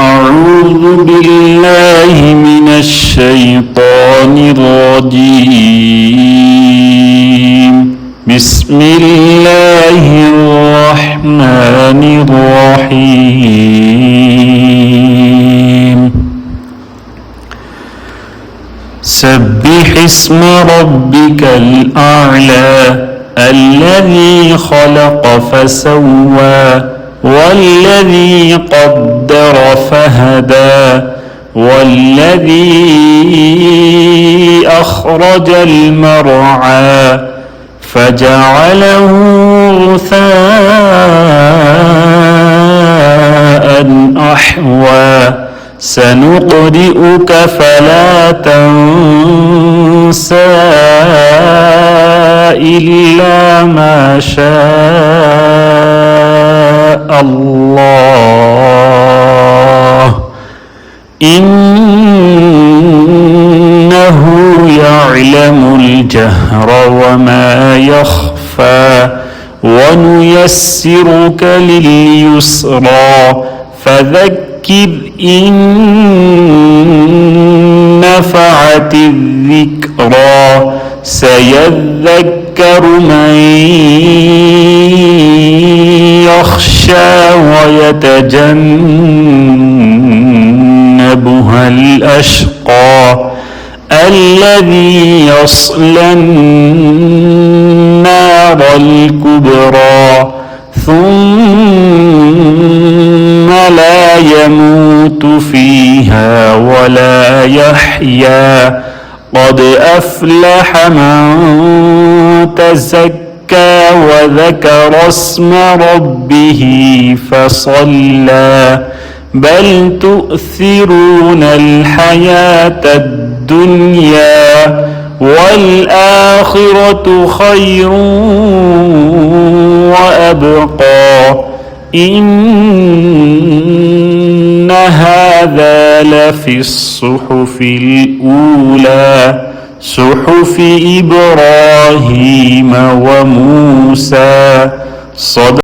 أعوذ بالله من الشيطان الرجيم. بسم الله الرحمن الرحيم. سبح اسم ربك الأعلى الذي خلق فسوى والذي قدر فهدى والذي أخرج المرعى فجعله غثاء أحوى سنقرئك فلا تنسى إلا ما شاء الله إنه يعلم الجهر وما يخفى ونيسرك لليسرى فذكر إن نفعت الذكرى سيذكر من يخشى ويتجنبها الأشقى الذي يصلى النار الكبرى ثم لا يموت فيها ولا يحيا قد أفلح من تزكى وذكر اسم ربه فصلى بل تؤثرون الحياة الدنيا والآخرة خير وأبقى إن هذا لفي الصحف الأولى صحف إبراهيم وموسى.